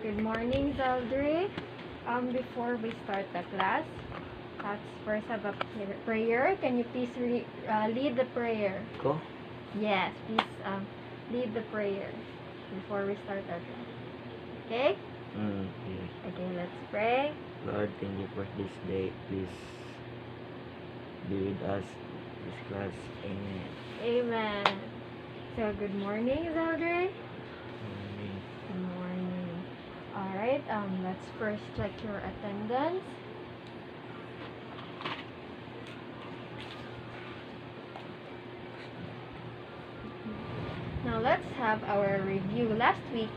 Good morning, Zaldri. Before we start the class, let's first have a prayer. Can you please lead the prayer? Ko? Yes, please lead the prayer before we start our class. Okay? Okay. Okay, let's pray. Lord, thank you for this day. Please be with us this class. Amen. Amen. So, good morning, Zaldri. Amen. Good morning. Alright, let's first check your attendance. Now let's have our review. Last week,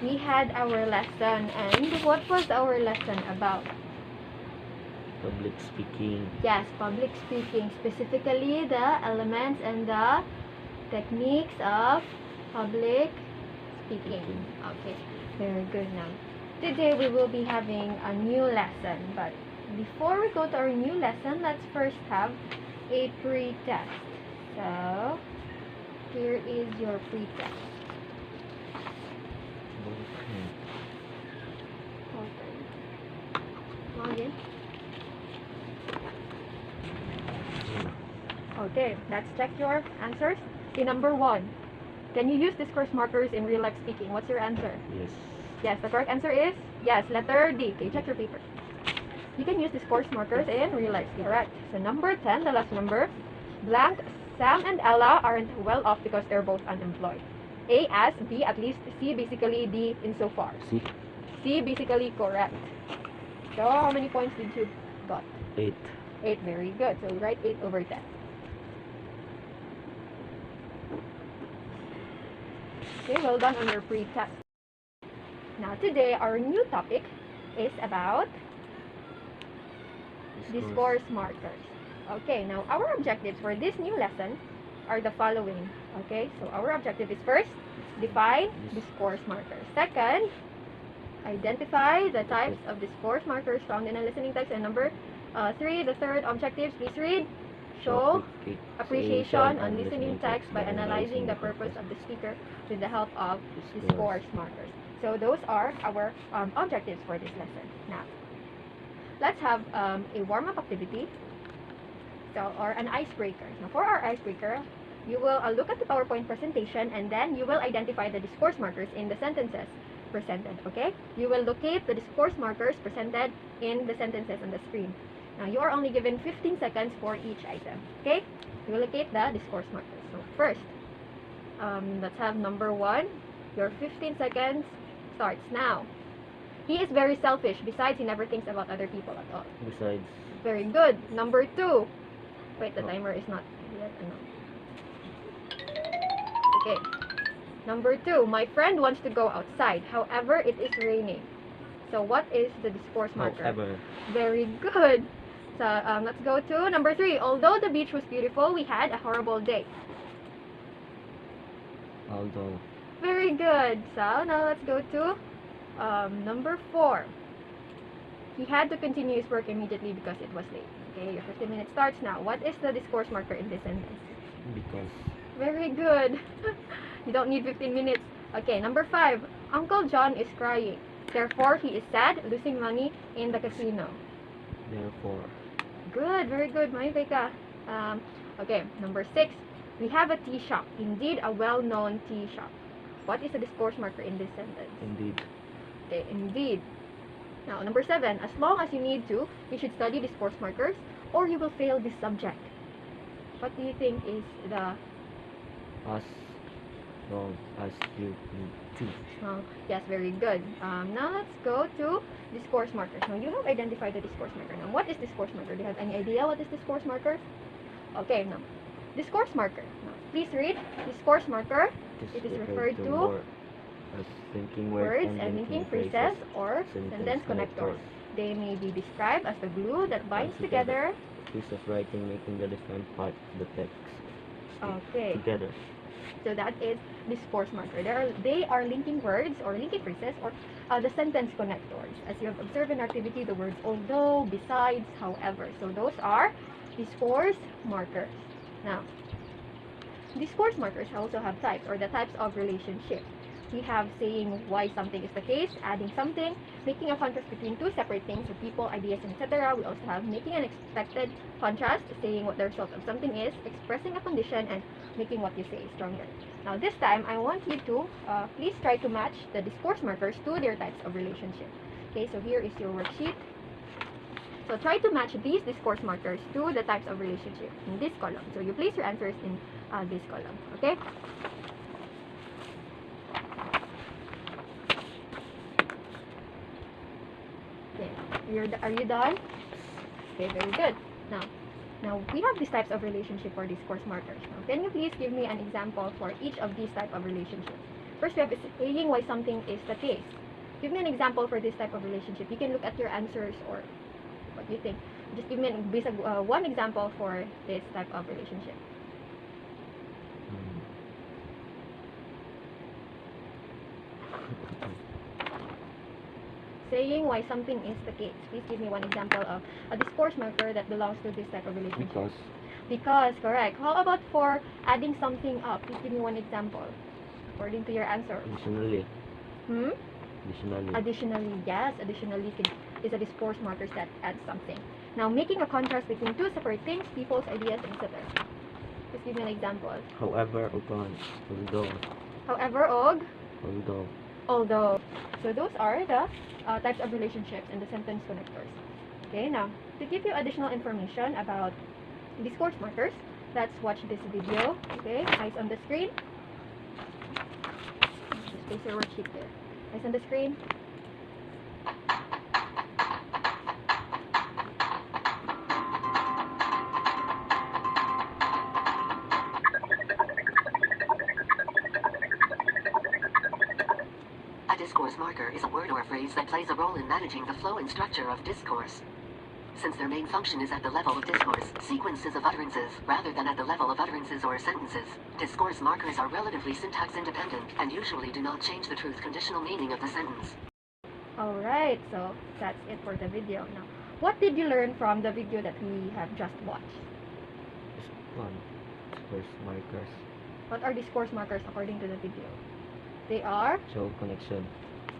we had our lesson, and what was our lesson about? Public speaking. Yes, public speaking, specifically the elements and the techniques of public speaking. Okay, very good. Now, today we will be having a new lesson, but before we go to our new lesson, let's first have a pre-test. So, here is your pre-test. Okay. Login. Okay, let's check your answers. Okay, number 1. Can you use discourse markers in real life speaking? What's your answer? Yes. Yes, the correct answer is yes, letter D. Okay, check your paper. You can use discourse markers in real life. Correct. So number 10, the last number. Blank, Sam and Ella aren't well off because they're both unemployed. A as, B at least, C basically, D insofar. See? C basically correct. So how many points did you got? 8. 8, very good. So write 8 over 10. Okay, well done on your pre-test. Now today, our new topic is about discourse markers. Okay, now our objectives for this new lesson are the following. Okay, so our objective is first, define discourse markers. Second, identify the types of discourse markers found in a listening text. And number 3, the third objectives, please read. Show appreciation on listening text by analyzing the purpose of the speaker with the help of discourse markers. So those are our objectives for this lesson. Now, let's have a warm-up activity, or an icebreaker. Now, for our icebreaker, you will look at the PowerPoint presentation, and then you will identify the discourse markers in the sentences presented. Okay? You will locate the discourse markers presented in the sentences on the screen. Now, you are only given 15 seconds for each item. Okay? You will locate the discourse markers. So, first, let's have number 1. Your 15 seconds starts now. He is very selfish. Besides, he never thinks about other people at all. Besides. Very good. Number 2. Wait, the timer is not yet. Okay. Number 2. My friend wants to go outside. However, it is raining. So, what is the discourse marker? However. Very good. So, let's go to number 3. Although the beach was beautiful, we had a horrible day. Although. Very good. So, now let's go to number 4. He had to continue his work immediately because it was late. Okay, your 15 minutes starts now. What is the discourse marker in this sentence? Because. Very good. You don't need 15 minutes. Okay, number 5. Uncle John is crying. Therefore, he is sad, losing money in the casino. Therefore. Good, very good, Maiveka. Okay, number 6. We have a tea shop. Indeed, a well-known tea shop. What is the discourse marker in this sentence? Indeed. Okay, indeed. Now, number 7. As long as you need to, you should study discourse markers or you will fail this subject. What do you think is the... As long as you need to. Yes, very good. Now, let's go to discourse markers. Now, you have identified the discourse marker. Now, what is discourse marker? Do you have any idea what is discourse marker? Okay, now, discourse marker. Now, please read discourse marker. It is referred to as linking words and linking phrases or sentence connectors. They may be described as the glue that binds together a piece of writing, making the different parts of the text together. So that is discourse marker. They are linking words or linking phrases or the sentence connectors. As you have observed in activity, the words although, besides, however. So those are discourse markers. Now, discourse markers also have types or the types of relationship. we have saying why something is the case, adding something, making a contrast between two separate things, so people, ideas, etc. We also have making an expected contrast, saying what the result of something is, expressing a condition, and making what you say stronger. Now this time, I want you to please try to match the discourse markers to their types of relationship. Okay, so here is your worksheet. So try to match these discourse markers to the types of relationship in this column. So you place your answers in this column. Okay? Okay. Are you done? Okay, very good. Now we have these types of relationship or discourse markers. Now, can you please give me an example for each of these type of relationships? First, we have saying why something is the case. Give me an example for this type of relationship. You can look at your answers or what you think. Just give me one example for this type of relationship. Saying why something is the case. Please give me one example of a discourse marker that belongs to this type of relationship. Because, correct. How about for adding something up? Please give me one example according to your answer. Additionally. Additionally, yes. Additionally is a discourse marker that adds something. Now, making a contrast between two separate things, people's ideas, etc. Just give me an example. However, upon, although. However, although. So those are the types of relationships and the sentence connectors. Okay, now, to give you additional information about discourse markers, let's watch this video. Okay, eyes on the screen. Just place your worksheet there. Eyes on the screen. A discourse marker is a word or a phrase that plays a role in managing the flow and structure of discourse. Since their main function is at the level of discourse, sequences of utterances, rather than at the level of utterances or sentences, discourse markers are relatively syntax independent and usually do not change the truth conditional meaning of the sentence. Alright, so that's it for the video. Now, what did you learn from the video that we have just watched? Discourse markers. What are discourse markers according to the video? They are? Show connection.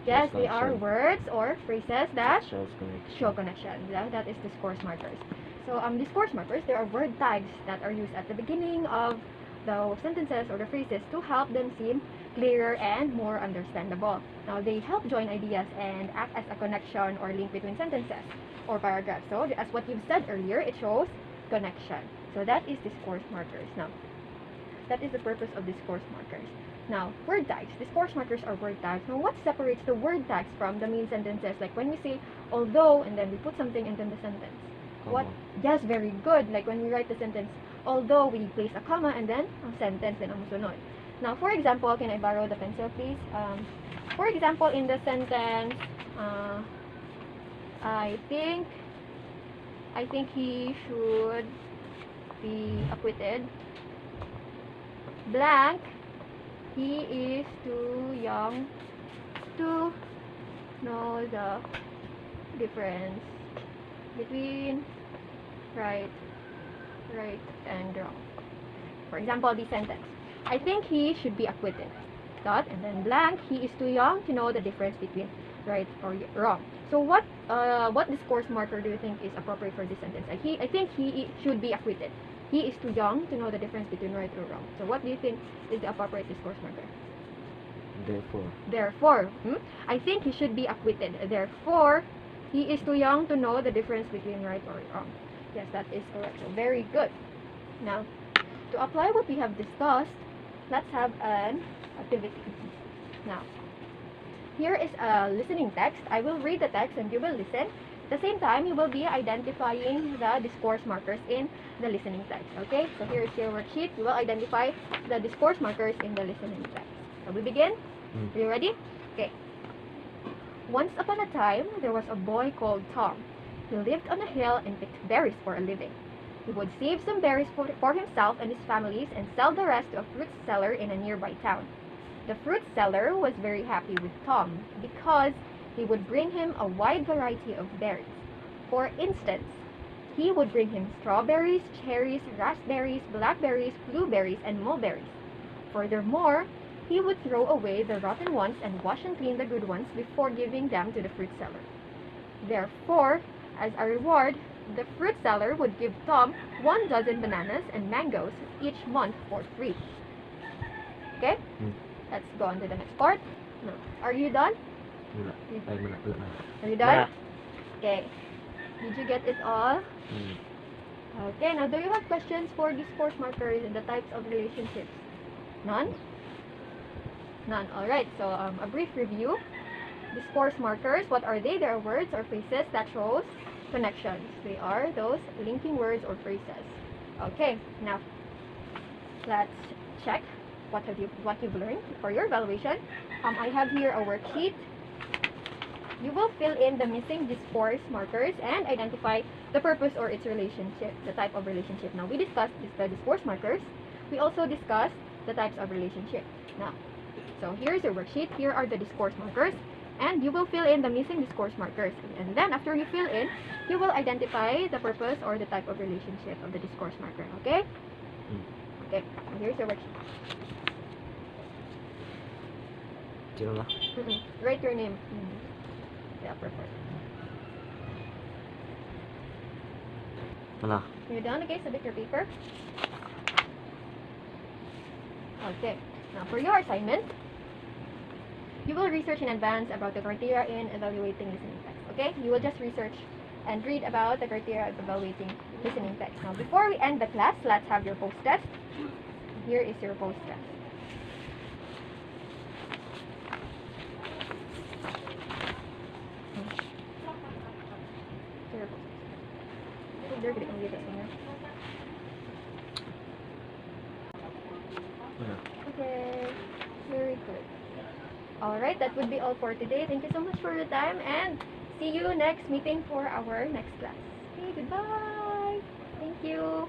Yes, they are words or phrases that show connection. That is discourse markers. So discourse markers, there are word tags that are used at the beginning of the sentences or the phrases to help them seem clearer and more understandable. Now, they help join ideas and act as a connection or link between sentences or paragraphs. So, as what you've said earlier, it shows connection. So, that is discourse markers. Now, that is the purpose of discourse markers. Now, word tags. Discourse markers are word tags. Now, what separates the word tags from the main sentences? Like when we say although and then we put something and then the sentence. What? Yes, very good. Like when we write the sentence, although we place a comma and then a sentence then ang musunod. Now, for example, can I borrow the pencil, please? For example, in the sentence, I think he should be acquitted. Blank. He is too young to know the difference between right and wrong. For example, the sentence. I think he should be acquitted. Dot, and then blank. He is too young to know the difference between right or wrong. So what discourse marker do you think is appropriate for this sentence? I think he should be acquitted. He is too young to know the difference between right or wrong. So what do you think is the appropriate discourse marker? Therefore. I think he should be acquitted. Therefore, he is too young to know the difference between right or wrong. Yes, that is correct. So very good. Now, to apply what we have discussed, let's have an activity. Now, here is a listening text. I will read the text and you will listen. At the same time, you will be identifying the discourse markers in the listening text. Okay? So here is your worksheet. You will identify the discourse markers in the listening text. So we begin? Are you ready? Okay. Once upon a time, there was a boy called Tom. He lived on a hill and picked berries for a living. He would save some berries for himself and his families and sell the rest to a fruit seller in a nearby town. The fruit seller was very happy with Tom because he would bring him a wide variety of berries. For instance, he would bring him strawberries, cherries, raspberries, blackberries, blueberries, and mulberries. Furthermore, he would throw away the rotten ones and wash and clean the good ones before giving them to the fruit seller. Therefore, as a reward, the fruit seller would give Tom 1 dozen bananas and mangoes each month for free. Okay? Hmm. Let's go on to the next part. No. Are you done? Wala. Ay, wala na. Are you done? Wala. Okay. Did you get it all? Hmm. Okay, now do you have questions for discourse markers and the types of relationships? None? None. Alright, so a brief review. Discourse markers, what are they? They are words or phrases that shows connections. They are those linking words or phrases. Okay, now let's check what you've learned for your evaluation. I have here a worksheet. You will fill in the missing discourse markers and identify the purpose or its relationship, the type of relationship. Now, we discussed the discourse markers. We also discussed the types of relationship. Now, so here's your worksheet. Here are the discourse markers. And you will fill in the missing discourse markers. And then, after you fill in, you will identify the purpose or the type of relationship of the discourse marker. Okay? Okay, here's your worksheet. Sino na? Write your name in the upper part. Wala. You're done? Okay, submit your paper. Okay, now for your assignment, you will research in advance about the criteria in evaluating listening text. Okay, you will just research and read about the criteria of evaluating listening text. Now, before we end the class, let's have your post test. Here is your post test. They're going to get this one. Okay, very good. Alright, that would be all for today. Thank you so much for your time and see you next meeting for our next class. Okay, goodbye. Thank you.